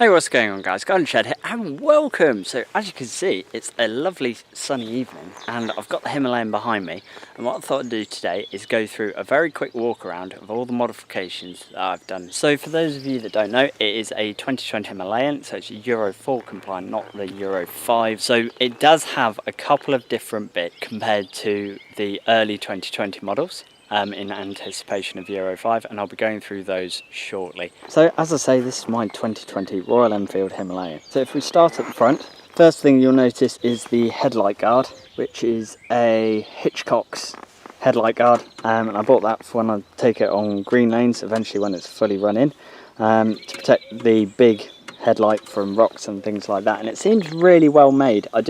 Hey, what's going on guys, Garden Shed here and welcome! So as you can see, it's a lovely sunny evening and I've got the Himalayan behind me, and what I thought I'd do today is go through a very quick walk around of all the modifications that I've done. So for those of you that don't know, it is a 2020 Himalayan, so it's Euro 4 compliant, not the Euro 5. So it does have a couple of different bits compared to the early 2020 models. In anticipation of Euro 5, and I'll be going through those shortly. So as I say, this is my 2020 Royal Enfield Himalayan. So if we start at the front, first thing you'll notice is the Headlight Guard, which is a Hitchcock's Headlight Guard, and I bought that for when I take it on green lanes, eventually when it's fully run in, to protect the big headlight from rocks and things like that, and it seems really well made. I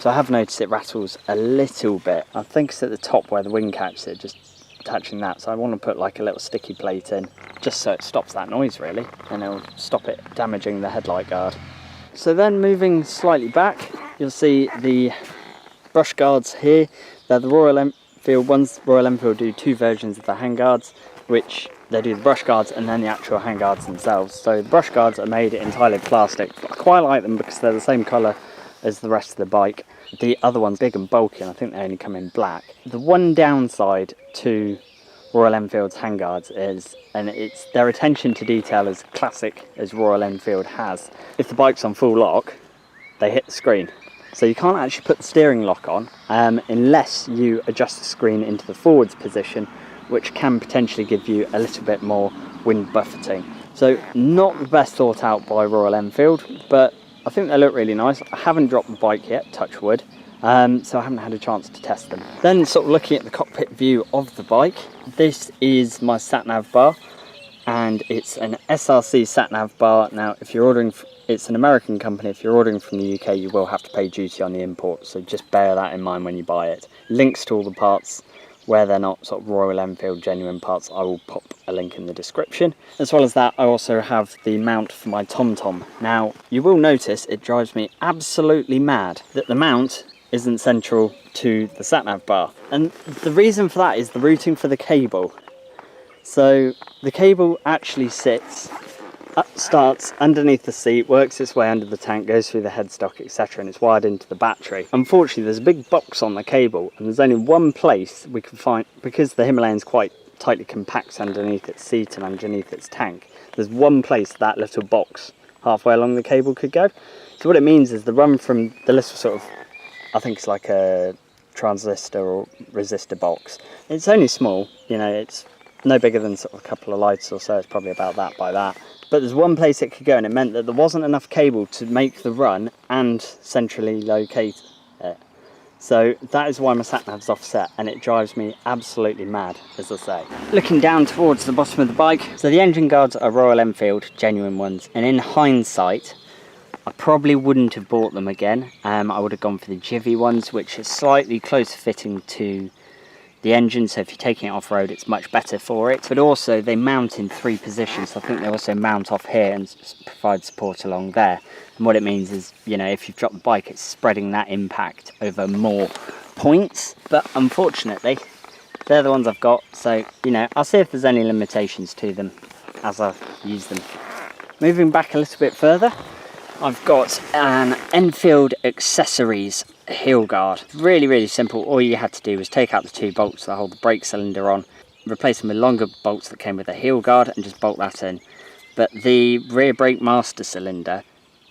have noticed it rattles a little bit. I think it's at the top where the wing catches it, just attaching that, so I want to put like a little sticky plate in just so it stops that noise really, and it'll stop it damaging the headlight guard. So then moving slightly back, you'll see the brush guards here. They're the Royal Enfield ones. Royal Enfield do two versions of the handguards, which they do the brush guards and then the actual handguards themselves. So the brush guards are made entirely of plastic. I quite like them because they're the same colour as the rest of the bike. The other one's big and bulky, and I think they only come in black. The one downside to Royal Enfield's handguards is, and it's their attention to detail as classic as Royal Enfield has. If the bike's on full lock, they hit the screen. So you can't actually put the steering lock on unless you adjust the screen into the forwards position, which can potentially give you a little bit more wind buffeting. So not the best thought out by Royal Enfield, but I think they look really nice. I haven't dropped the bike yet, touch wood, so I haven't had a chance to test them. Then sort of looking at the cockpit view of the bike, this is my Nav Bar, and it's an SRC Nav Bar. Now if you're ordering, it's an American company. If you're ordering from the UK, you will have to pay duty on the import, so just bear that in mind when you buy it. Links to all the parts, where they're not sort of Royal Enfield genuine parts, I will pop a link in the description. As well as that, I also have the mount for my TomTom. Now, you will notice it drives me absolutely mad that the mount isn't central to the sat-nav bar. And the reason for that is the routing for the cable. So the cable actually starts underneath the seat, works its way under the tank, goes through the headstock, etc., and it's wired into the battery. Unfortunately, there's a big box on the cable, and there's only one place we can find, because the Himalayan's quite tightly compact underneath its seat and underneath its tank, there's one place that little box halfway along the cable could go. So what it means is the run from the little sort of, I think it's like a transistor or resistor box, it's only small, you know, it's no bigger than sort of a couple of lights or so, it's probably about that by that. But there's one place it could go, and it meant that there wasn't enough cable to make the run and centrally locate it. So that is why my sat-nav's offset, and it drives me absolutely mad, as I say. Looking down towards the bottom of the bike, so the engine guards are Royal Enfield, genuine ones, and in hindsight, I probably wouldn't have bought them again. I would have gone for the Jivvy ones, which are slightly closer fitting to the engine, so if you're taking it off-road it's much better for it. But also they mount in 3 positions, so I think they also mount off here and provide support along there. And what it means is, you know, if you've dropped the bike, it's spreading that impact over more points. But unfortunately, they're the ones I've got, so, you know, I'll see if there's any limitations to them as I use them. Moving back a little bit further, I've got an Enfield Accessories heel guard. Really simple. All you had to do was take out the 2 bolts that hold the brake cylinder on, replace them with longer bolts that came with a heel guard, and just bolt that in. But the rear brake master cylinder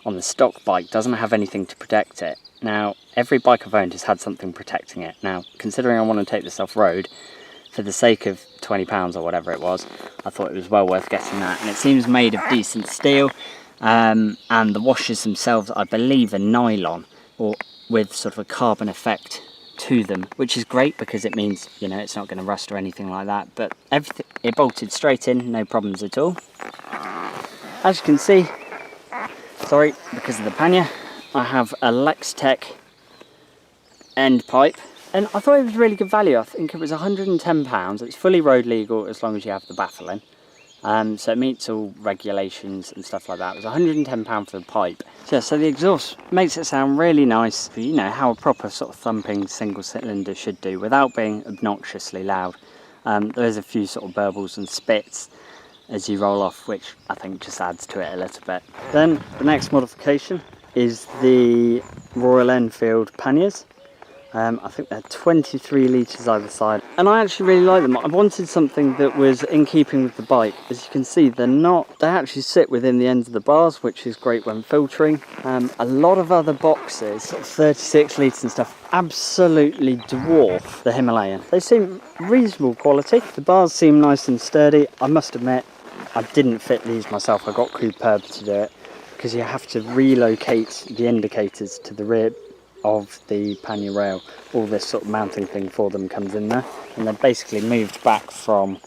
on the stock bike doesn't have anything to protect it. Now, every bike I've owned has had something protecting it. Now, considering I want to take this off-road, for the sake of £20 or whatever it was, I thought it was well worth getting that. And it seems made of decent steel, and the washers themselves, I believe, are nylon, or with sort of a carbon effect to them, which is great because it means, you know, it's not going to rust or anything like that. But everything, it bolted straight in, no problems at all. As you can see, sorry, because of the pannier, I have a Lex Tec End Pipe, and I thought it was really good value. I think it was £110. It's fully road legal as long as you have the baffling. So it meets all regulations and stuff like that. It was £110 for the pipe. So the exhaust makes it sound really nice, you know, how a proper sort of thumping single cylinder should do, without being obnoxiously loud. There's a few sort of burbles and spits, as you roll off, which I think just adds to it a little bit. Then the next modification is the Royal Enfield Panniers. I think they're 23 litres either side, and I actually really like them. I wanted something that was in keeping with the bike. As you can see, they actually sit within the ends of the bars, which is great when filtering. A lot of other boxes, sort of 36 litres and stuff, absolutely dwarf the Himalayan. They seem reasonable quality. The bars seem nice and sturdy. I must admit, I didn't fit these myself. I got Cooper to do it, because you have to relocate the indicators to the rear of the pannier rail. All this sort of mounting thing for them comes in there, and they're basically moved back from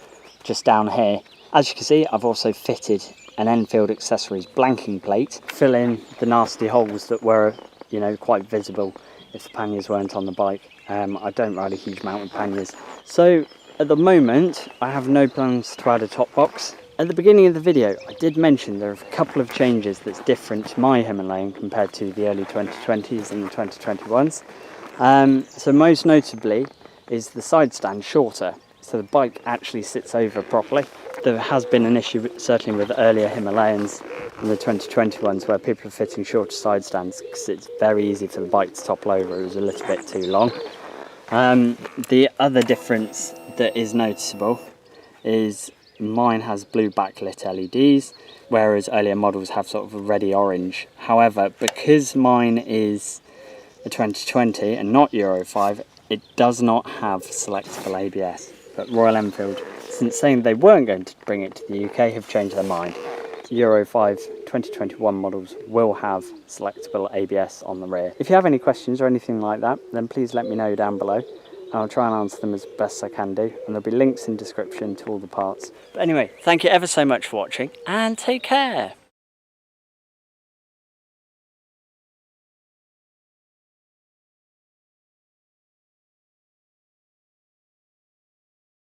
just down here. As you can see, I've also fitted an Enfield Accessories blanking plate, fill in the nasty holes that were, you know, quite visible if the panniers weren't on the bike. I don't ride a huge amount with panniers, so at the moment I have no plans to add a top box. At the beginning of the video, I did mention there are a couple of changes that's different to my Himalayan compared to the early 2020s and the 2021s. So most notably is the side stand shorter, so the bike actually sits over properly. There has been an issue certainly with earlier Himalayans and the 2021s where people are fitting shorter side stands because it's very easy for the bike to topple over. It was a little bit too long. The other difference that is noticeable is mine has blue backlit LEDs, whereas earlier models have sort of a reddy orange. However, because mine is a 2020 and not Euro 5, it does not have selectable ABS. But Royal Enfield, since saying they weren't going to bring it to the UK, have changed their mind. Euro 5 2021 models will have selectable ABS on the rear. If you have any questions or anything like that, then please let me know down below. I'll try and answer them as best I can do, and there'll be links in description to all the parts. But anyway, thank you ever so much for watching, and take care.